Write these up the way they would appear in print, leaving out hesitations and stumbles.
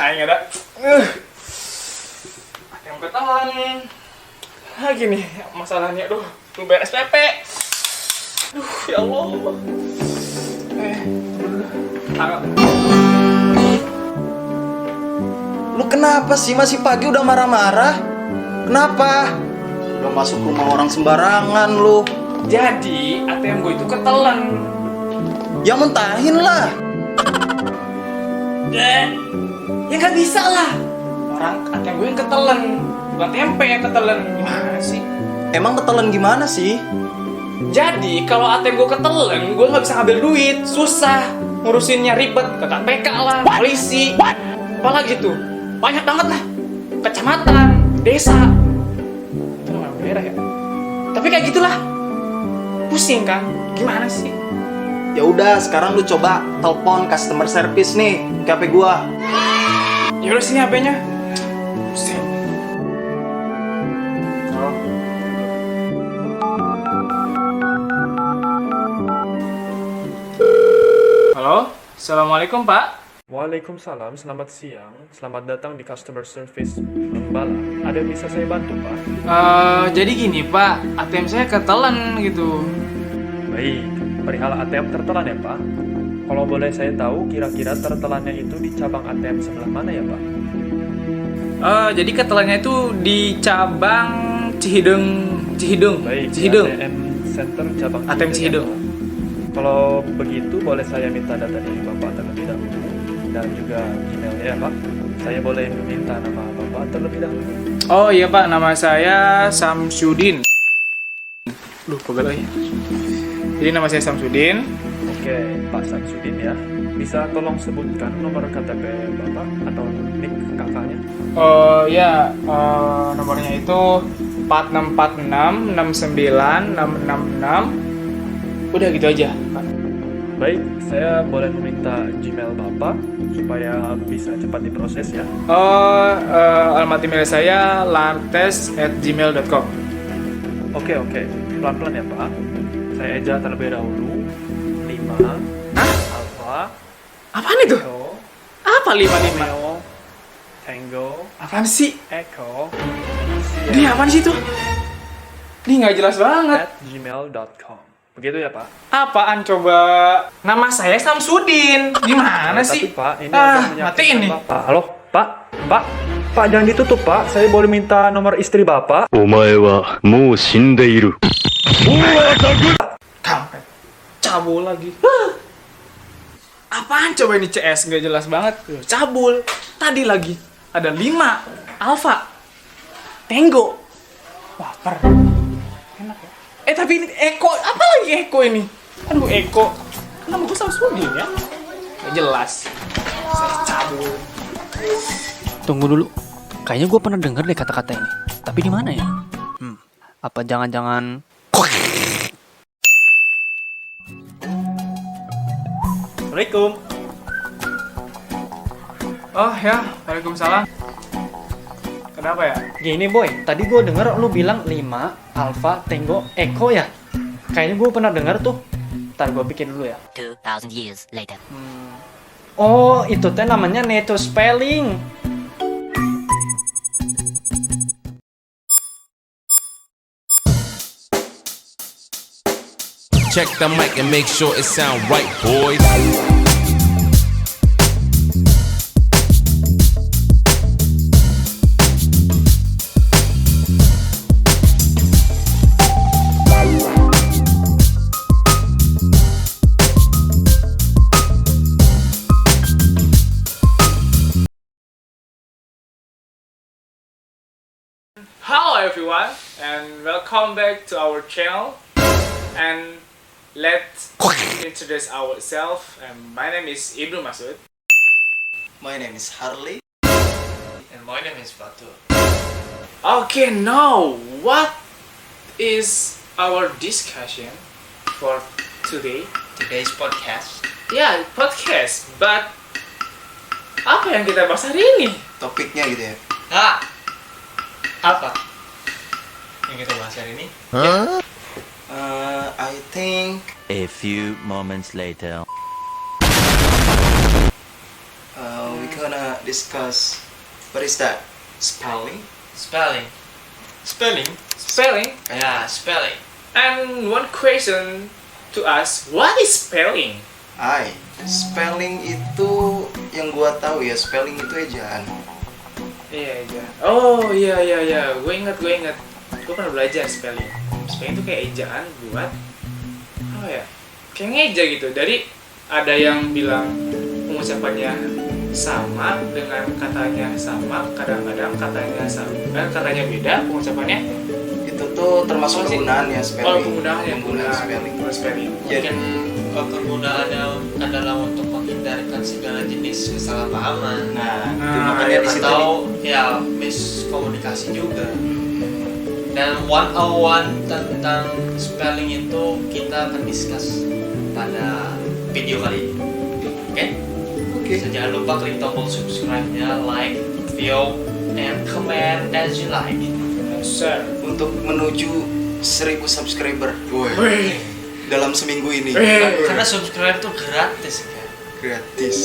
Aing ada. Yang ketelan. Gini masalahnya, aduh, belum beres PP. Aduh, ya Allah. Lu kenapa sih masih pagi udah marah-marah? Kenapa? Udah masuk rumah orang sembarangan lu. Jadi ATM gue itu ketelan. Ya mentahin lah. Ya nggak bisa lah. Orang ATM gue yang ketelan, bukan tempe yang ketelan. Gimana sih? Emang ketelan gimana sih? Jadi kalau ATM gue ketelan, gue nggak bisa ngambil duit, susah ngurusinnya, ribet, ke KPK lah, polisi, apalagi tuh, banyak banget lah, kecamatan, desa, itu namanya daerah ya. Tapi kayak gitulah, pusing kan? Gimana sih? Ya udah, sekarang lu coba telepon customer service nih ke HP gua. Ya udah sini HP-nya. Pusing. Oh. Halo, assalamualaikum Pak. Waalaikumsalam, selamat siang. Selamat datang di customer service Bank Bala. Ada yang bisa saya bantu, Pak? Jadi gini Pak, ATM saya ketelan gitu. Baik, perihal ATM tertelan ya, Pak? Kalau boleh saya tahu, kira-kira tertelannya itu di cabang ATM sebelah mana ya, Pak? Jadi ketelannya itu di cabang Cihidung. Baik, di Cihidung. ATM Center cabang ATM ya, Cihidung. Pak? Kalau begitu, boleh saya minta data dari Bapak terlebih dahulu dan juga emailnya ya, Pak? Saya boleh meminta nama Bapak terlebih dahulu? Oh iya Pak, nama saya Samsudin. Duh, pegel lagi. Jadi nama saya Samsudin. Oke, Pak Samsudin ya. Bisa tolong sebutkan nomor KTP Bapak atau NIK kakaknya? Oh ya, nomornya itu 4646696666. Udah gitu aja, Pak. Baik, saya boleh meminta Gmail Bapak supaya bisa cepat diproses ya. Alamat email saya lartes@gmail.com. Oke, pelan-pelan ya Pak. Saya eja terlebih dahulu. 5 Hah? Alpha Apaan itu? Echo Apa 55? Romeo Tango Apaan sih? Echo Ini apaan sih itu? Ini nggak jelas banget. @gmail.com. Begitu ya Pak? Apaan coba? Nama saya Samsudin. Gimana sih? Tapi Pak, ini akan matiin nih. Bapak. Halo, Pak, jangan ditutup Pak. Saya boleh minta nomor istri Bapak? お前はもう死んでいる。 Kampret. Cabul lagi. Apaan coba ini CS? Nggak jelas banget. Cabul. Tadi lagi ada 5 Alpha Tango. Wah, keren. Enak ya. Tapi ini Eko. Apa lagi Eko ini? Aduh, Eko. Nama gue Samsudin ya. Nggak jelas. Saya cabul. Tunggu dulu. Kayaknya gue pernah denger deh kata-kata ini. Tapi di mana ya? Apa jangan-jangan... Assalamualaikum. Oh ya, waalaikumsalam. Kenapa ya? Gini boy, tadi gue denger lu bilang 5 Alpha Tango Echo ya? Kayaknya gue pernah denger tuh. Ntar gue bikin dulu ya. 2,000 years later. Oh, itu teh namanya NATO spelling. Check the mic and make sure it sound right, boys. Hello everyone, and welcome back to our channel. And let's introduce ourselves. My name is Ibnu Masud. My name is Harley. And my name is Fatul. Okay, now what is our discussion for today? Today's podcast. Yeah, podcast. But apa yang kita bahas hari ini? Topiknya gitu ya. Apa yang kita bahas hari ini? I think A few moments later. we gonna discuss what is that? Spelling? Spelling. Spelling? Spelling. Yeah, spelling. And one question to ask, what is spelling? Spelling itu yang gua tahu ya, spelling itu ejaan. Iya, iya. Oh, iya, iya, iya. Gue ingat. Gue pernah belajar spelling. Spelling itu kayak ejaan buat apa ya? Kayak ngeja gitu. Dari ada yang bilang pengucapannya sama dengan katanya sama, kadang-kadang katanya sama, katanya beda pengucapannya. Itu tuh termasuk Apa sih? penggunaannya spelling. Oh, penggunaannya Penggunaan spelling. spelling. Jadi Mungkin kegunaannya adalah untuk menghindarkan segala jenis kesalahpahaman. nah, itu Nah, makanya di situ Atau ya miskomunikasi juga. Dan 101 tentang spelling itu kita akan discuss pada video kali ini. Oke? Oke. So, jangan lupa klik tombol subscribe-nya, like, view, and comment as you like. Sir. untuk menuju 1000 subscriber. Woi, Wih. dalam seminggu ini Karena subscribe itu gratis kan. gratis.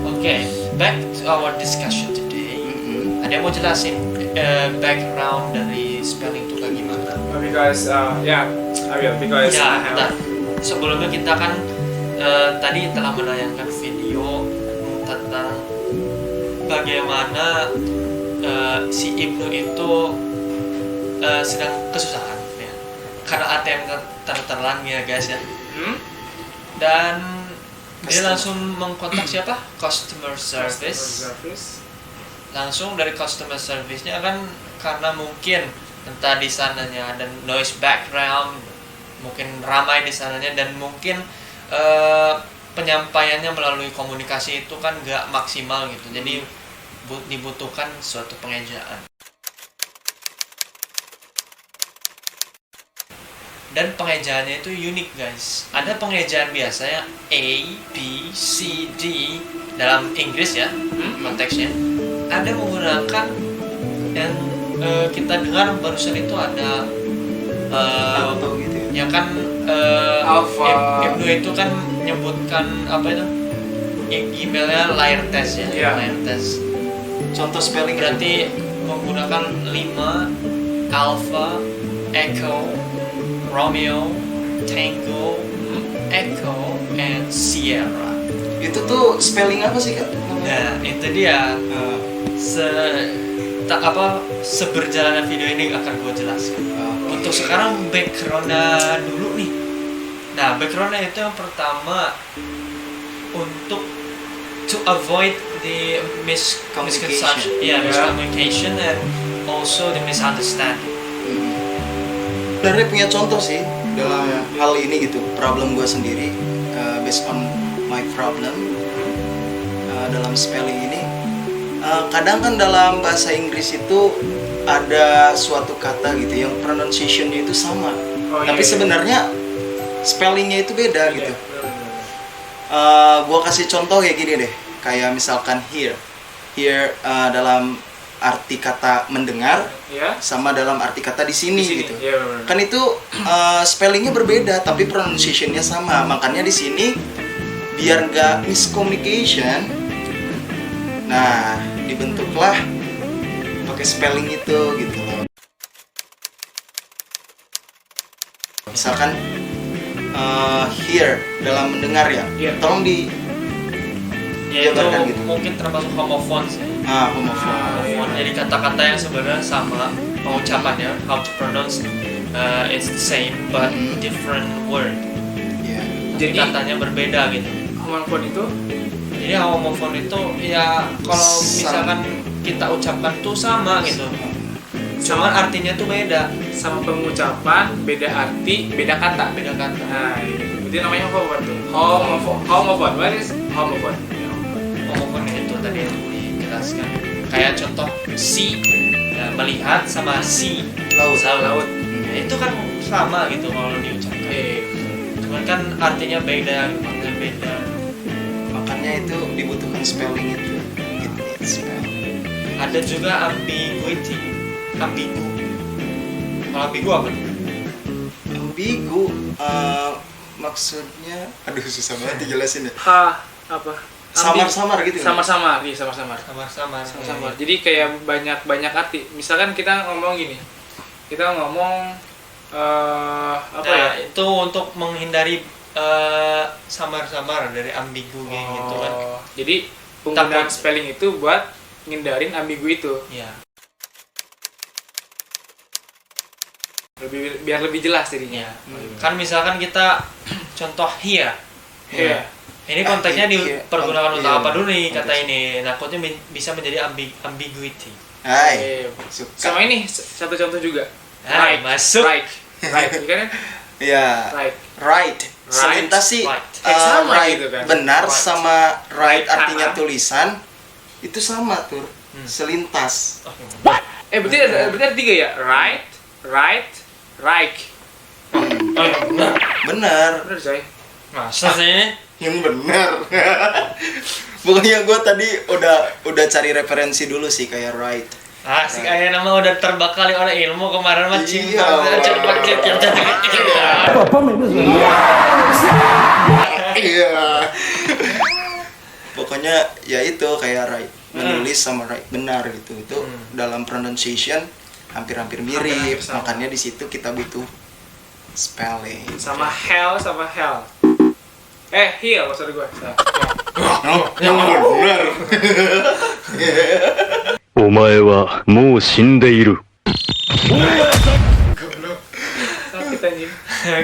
Oke, back to our discussion today. Mm-mm. Ada yang mau jelasin background dari spelling itu kayak gimana? Because yeah, I will because Ya, I have bentar. Sebelumnya kita kan tadi telah menayangkan video tentang bagaimana si Ibnu itu sedang kesusahan ya. Karena ATM tertelan ya guys ya. Dan dia langsung mengkontak siapa? Customer service. Langsung dari customer service-nya kan, karena mungkin entah di sananya ada noise background, mungkin ramai di sananya, dan mungkin penyampaiannya melalui komunikasi itu kan gak maksimal gitu. Jadi dibutuhkan suatu pengejaan. Dan pengejaannya itu unik guys. Ada pengejaan biasanya A, B, C, D dalam Inggris ya konteksnya. Ada menggunakan yang kita dengar barusan itu ada Atau gitu ya. ya kan Alpha. Ibnu itu kan menyebutkan apa itu emailnya layer test ya, Iya. layer test. Contoh spelling Berarti menggunakan 5 Alpha, Echo, Romeo, Tango, Echo, and Sierra. itu tuh spelling apa sih Kak? Nah, itu dia. Seberjalannya video ini akan gue jelaskan. Untuk sekarang backgroundnya dulu nih. Nah, backgroundnya itu yang pertama untuk to avoid the misconception, miscommunication and also the misunderstanding. Sebenarnya punya contoh sih dalam hal ini gitu, problem gue sendiri, based on my problem dalam spelling ini. Kadang kan dalam bahasa Inggris itu ada suatu kata gitu yang pronunciation-nya itu sama, tapi sebenarnya spellingnya itu beda gitu. Gua kasih contoh kayak gini deh, kayak misalkan here dalam arti kata mendengar ya. sama dalam arti kata di sini, gitu. Iya, benar. Kan itu spellingnya berbeda tapi pronunciation-nya sama. Makanya di sini biar nggak miscommunication, nah dibentuklah pakai spelling itu gitu loh. Misalkan here dalam mendengar ya, Iya. tolong di Ya itu jabarkan gitu. mungkin termasuk homophone sih. homophone. Homophone, jadi kata-kata yang sebenarnya sama pengucapannya, how to pronounce it's the same but different word. Iya. Jadi katanya berbeda gitu. Homophone itu Jadi homophone itu ya kalau misalkan kita ucapkan tuh sama gitu. Cuman artinya tuh beda. sama pengucapan, beda arti, beda kata. Beda kata. Nah, itu namanya homophone tuh. Homophone. What is homophone? Homophone itu tadi yang dijelaskan. Kayak contoh see, ya, melihat sama see, Laut. laut. Ya, itu kan sama gitu kalau diucapkan. Cuman kan artinya beda, maknanya beda. Makanya itu dibutuhkan spelling itu. Spell. Ada juga ambiguity, ambigu. Kalau ambigu apa? Ambigu maksudnya, aduh susah banget dijelasin ya. Apa? samar-samar gitu. Samar-samar, iya samar-samar. Sama-sama. Jadi kayak banyak arti. Misalkan kita ngomong gini, kita ngomong apa ya? Itu untuk menghindari samar-samar dari ambigu kayak gitu kan. Jadi penggunaan Takut. spelling itu buat ngindarin ambigu itu. Iya. Biar lebih jelas jadinya. Kan misalkan kita contoh here. Iya. Ini konteksnya dipergunakan untuk Iya. apa dulu nih kata ini. Takutnya bisa menjadi ambiguity. Hai. Iya. Suka. Sama ini satu contoh juga. Hai, masuk. Right. Iya kan? Iya. Right. Right. Selintas sih Right. uh, Sama right gitu kan. benar Right. sama right Right artinya kanan. tulisan itu sama tuh. Selintas. Berarti ada 3 ya? Right, right. Oh iya, benar. Benar. Bener coy. Masa sih? Yang benar. Pokoknya gue tadi udah cari referensi dulu sih kayak right. Asik aja nama udah terbakali oleh ilmu kemarin mah Iya, cinta. Allah. Iya. Pokoknya ya itu kayak right menulis sama right benar gitu. Itu dalam pronunciation hampir-hampir mirip. Hampir-hampir sama. Makanya di situ kita butuh spelling. Sama hell. Hill maksud gue. Yang benar. お前はもう死んでいる。 Sakit anjing.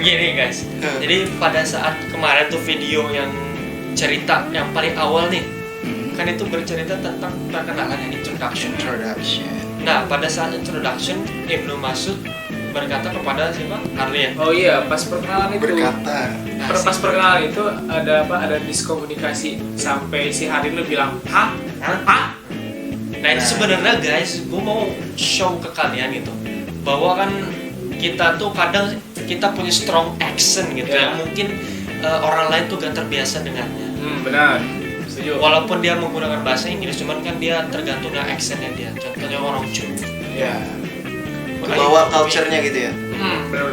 Gini guys, jadi pada saat kemarin tuh video yang cerita yang paling awal nih, kan itu bercerita tentang perkenalan yang introduction. Nah, pada saat introduction, Ibnu Masud berkata kepada siapa? Harley ya? Oh iya, pas perkenalan itu. Berkata. Pas perkenalan itu ada apa? Ada diskomunikasi sampai si Harin lu bilang, "Hah? Nah itu sebenarnya guys, gue mau show ke kalian gitu, bahwa kan kita tuh kadang kita punya strong accent gitu Ya. yang mungkin orang lain tuh gak terbiasa dengannya. Benar. Setuju. Walaupun dia menggunakan bahasa Inggris, cuman kan dia tergantung dengan accentnya dia. Contohnya orang Jew. Ya. Kebawa culture-nya gitu ya. Benar.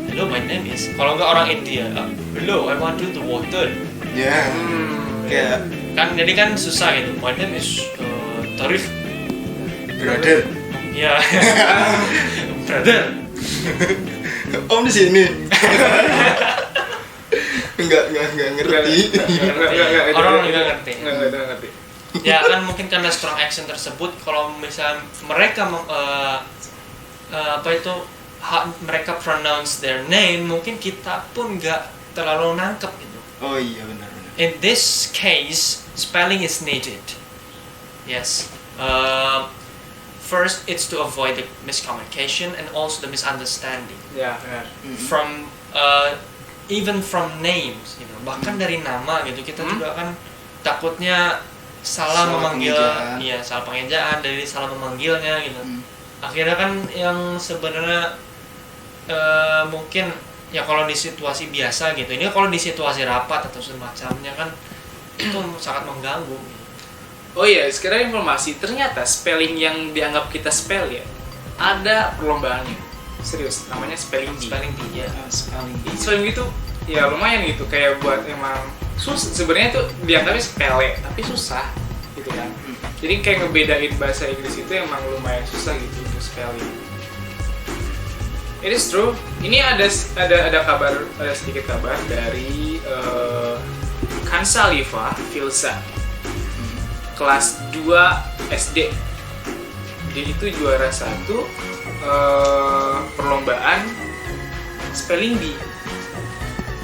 Hello, my name is. Kalau nggak orang India, hello, I want to the water. Ya. Kayak Kan jadi kan susah gitu. My name is Tarif. brother. Ya, brother. Om di sini. Enggak ngerti. Orang juga ngerti. Enggak ngerti. Ya kan mungkin karena strong accent tersebut, kalau misalnya mereka mereka pronounce their name, mungkin kita pun nggak terlalu nangkep gitu. Oh iya benar. In this case, spelling is needed. Yes. First, it's to avoid the miscommunication and also the misunderstanding Ya, benar. from even from names. Gitu. Bahkan dari nama gitu, kita juga kan takutnya salah memanggil, pengejaan. iya salah pengejaan dari salah memanggilnya gitu. Akhirnya kan yang sebenarnya mungkin ya kalau di situasi biasa gitu, ini kalau di situasi rapat atau semacamnya kan itu sangat mengganggu. Oh iya, sekarang informasi, ternyata spelling yang dianggap kita spell ya, ada perlombaannya. Serius, namanya spelling bee. Spelling bee ya. Spelling bee itu ya lumayan gitu, kayak buat emang susah. Sebenarnya itu dianggapnya sepele, tapi susah gitu kan. Jadi kayak ngebedain bahasa Inggris itu emang lumayan susah gitu untuk spelling. It is true. Ini ada kabar, ada sedikit kabar dari Kansalifa Filsa, kelas 2 SD. Dia itu juara 1 perlombaan spelling bee.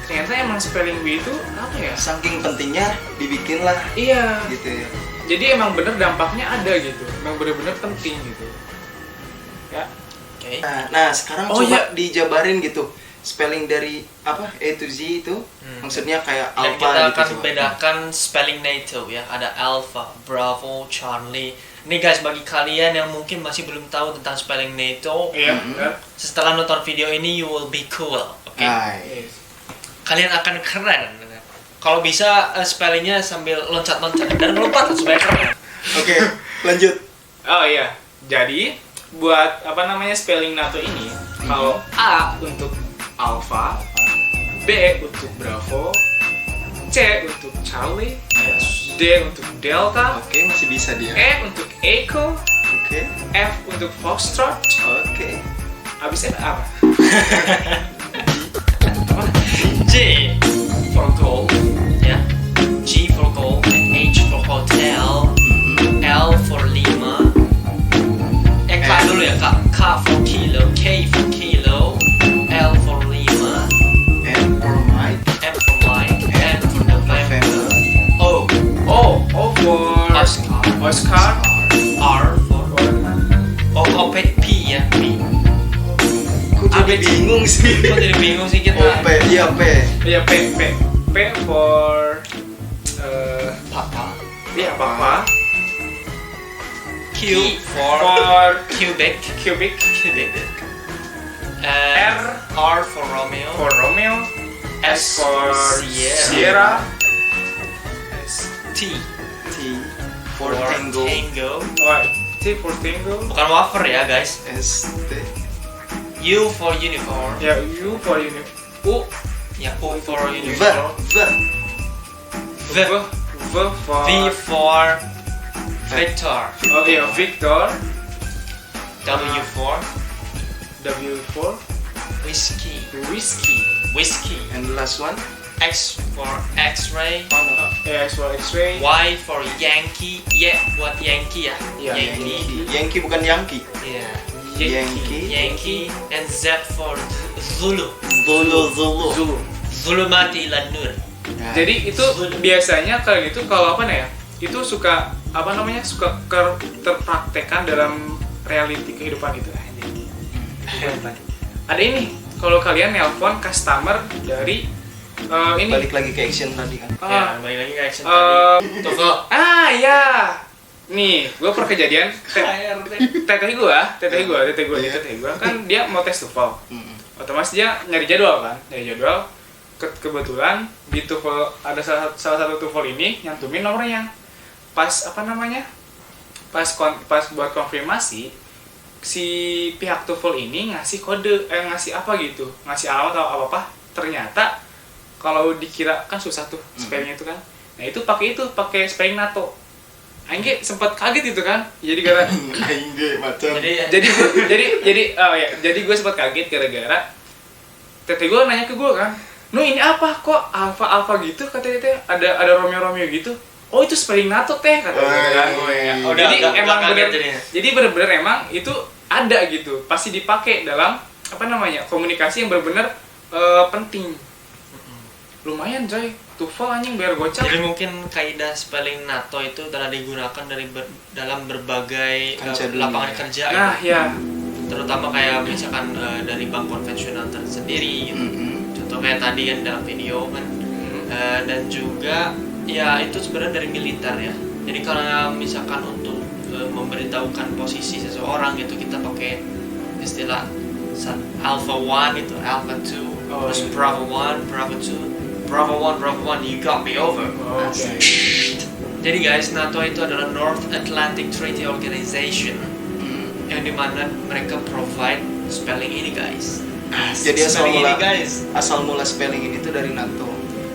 Ternyata emang spelling bee itu apa ya? Saking pentingnya dibikinlah Iya. gitu ya. Jadi emang bener dampaknya ada gitu. Emang bener-bener penting gitu. Ya. Oke. Nah sekarang Oh, coba iya. dijabarin gitu spelling dari apa A to Z itu maksudnya kayak Dan alpha kita gitu akan coba. bedakan spelling NATO ya. Ada Alpha, Bravo, Charlie. Ini guys, bagi kalian yang mungkin masih belum tahu tentang spelling NATO, Iya, benar. setelah nonton video ini you will be cool. Oke. Hai. Kalian akan keren. Kalau bisa spellingnya sambil loncat-loncat dan melompat supaya keren. Oke, lanjut. Oh iya. Jadi buat apa namanya spelling NATO ini, kalau A untuk Alpha, B untuk Bravo, C untuk Charlie, D untuk Delta, Oke, masih bisa dia. E untuk Echo, Oke. F untuk Foxtrot, Oke. habis F apa? J for gold, ya. G for gold, H for hotel, L for Lima. K dulu ya, K for kilo, K for kilo, L for Lima, M for Mike. M for Mike, N for November, O For Oscar, R for P ya, P. Kok jadi bingung sih? Kok jadi bingung sih kita? Oh, P. Iya, P. ya P for Papa. ya Papa, Q for cubic. Cubic, R for Romeo. for Romeo, S for Sierra. Sierra, T T for Tango. T for Tango, Bukan wafer ya guys. S T. U for unicorn. ya U for U, Ya, U for V. unicorn. V. V for V for Victor. oh iya Victor, W for W for whiskey. whiskey, And the last one. X for X-ray. X for X-ray, Y for Yankee. Y buat Yankee ya. Ya, Yankee. Yankee bukan Yankee. Iya. Yankee. And Z for Zulu. Zulu. Zulumati Lanur. Nah, Jadi itu biasanya kalian itu kalau apa ya? Itu suka apa namanya? Suka terpraktekkan dalam reality kehidupan itu. Ada ini, kalau kalian nelpon customer dari ini balik lagi ke action tadi kan. Ya, balik lagi ke action eh, tadi. Toko. ya. Nih, gue kejadian teteh gue kan dia mau tes TOEFL. Otomatis dia nyari jadwal kan, kebetulan di TOEFL ada salah satu TOEFL ini nyantumin nomornya. Pas apa namanya? Pas buat konfirmasi, si pihak TOEFL ini ngasih kode, ngasih apa gitu, ngasih alamat atau apa. Ternyata kalau dikira kan susah tuh spellingnya itu kan. Nah itu pakai spelling NATO. Aing sempat kaget gitu kan. Jadi gara macam. jadi gue sempat kaget gara-gara teteh gue nanya ke gue kan, "Nu ini apa kok alfa gitu?" kata teteh. Ada Romeo gitu. "Oh itu spelling NATO teh," kata teteh kan. Oh, Jadi udah emang kaget bener, jadinya. jadi bener-bener emang itu ada gitu, pasti dipakai dalam apa namanya komunikasi yang bener-bener penting. Lumayan coy, TOEFL anjing biar gocap. Jadi mungkin kaidah spelling NATO itu telah digunakan dalam berbagai Kancah dunia. lapangan kerja. Nah gitu. ya, Terutama kayak misalkan dari bank konvensional tersendiri gitu. Contoh kayak tadi kan dalam video kan. Dan juga ya itu sebenarnya dari militer ya. Jadi kalau misalkan untuk memberitahukan posisi seseorang gitu, kita pakai istilah Alpha 1 itu, Alpha 2, terus iya. Bravo 1, Bravo 2, Bravo 1, you got me over. oke. Jadi guys, NATO itu adalah North Atlantic Treaty Organization yang dimana mereka provide spelling ini guys. Jadi asal Spelling ini mula guys. asal mula spelling ini tuh dari NATO.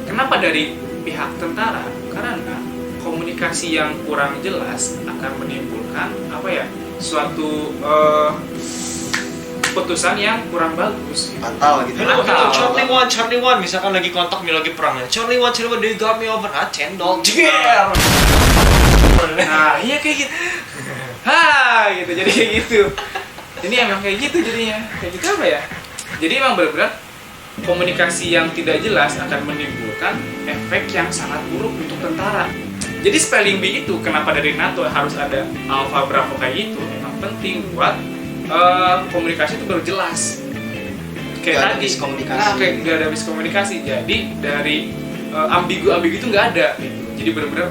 Kenapa dari pihak tentara? Karena komunikasi yang kurang jelas akan menimbulkan apa ya? Suatu keputusan yang kurang bagus. Fatal gitu. Hello, Fatal. Charlie One, misalkan lagi kontak lagi perang ya. Charlie One, do you got me over? Cendol. Nah, iya kayak gitu. Gitu. Jadi kayak gitu. Ini emang kayak gitu jadinya. Kayak gitu apa ya? Jadi emang benar-benar komunikasi yang tidak jelas akan menimbulkan efek yang sangat buruk untuk tentara. Jadi spelling bee itu kenapa dari NATO harus ada Alpha Bravo kayak gitu? Emang penting buat komunikasi itu baru jelas. Nggak Kayak ada tadi, miskomunikasi. kayak nggak ada miskomunikasi. Jadi dari ambigu itu nggak ada. Gitu. Jadi benar-benar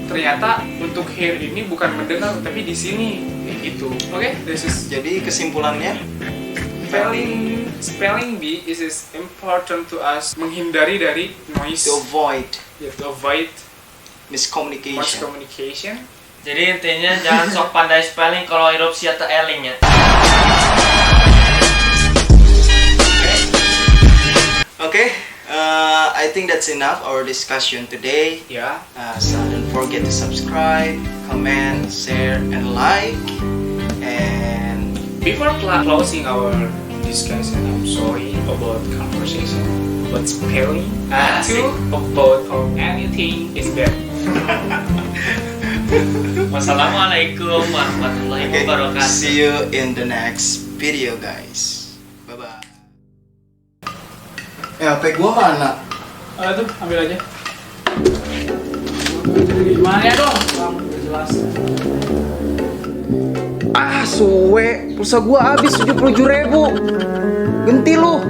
ternyata untuk hear ini bukan mendengar tapi di sini kayak gitu. Oke, this is Jadi kesimpulannya spelling bee is important to us, menghindari dari noise, to avoid to avoid miscommunication. miscommunication. Jadi intinya jangan sok pandai spelling kalau hirup sia teu eling ya. Oke, I think that's enough our discussion today. Ya. So don't forget to subscribe, comment, share, and like. And Before closing our discussion, I'm sorry about conversation, but spelling to about or anything is bad. Wassalamualaikum warahmatullahi okay, wabarakatuh. see you in the next video, guys. Bye bye. HP gua mana? Tuh, ambil aja. Gimana ya dong? Bang, udah jelas. Ah, suwe, pulsa gua habis 77.000. Genti lu.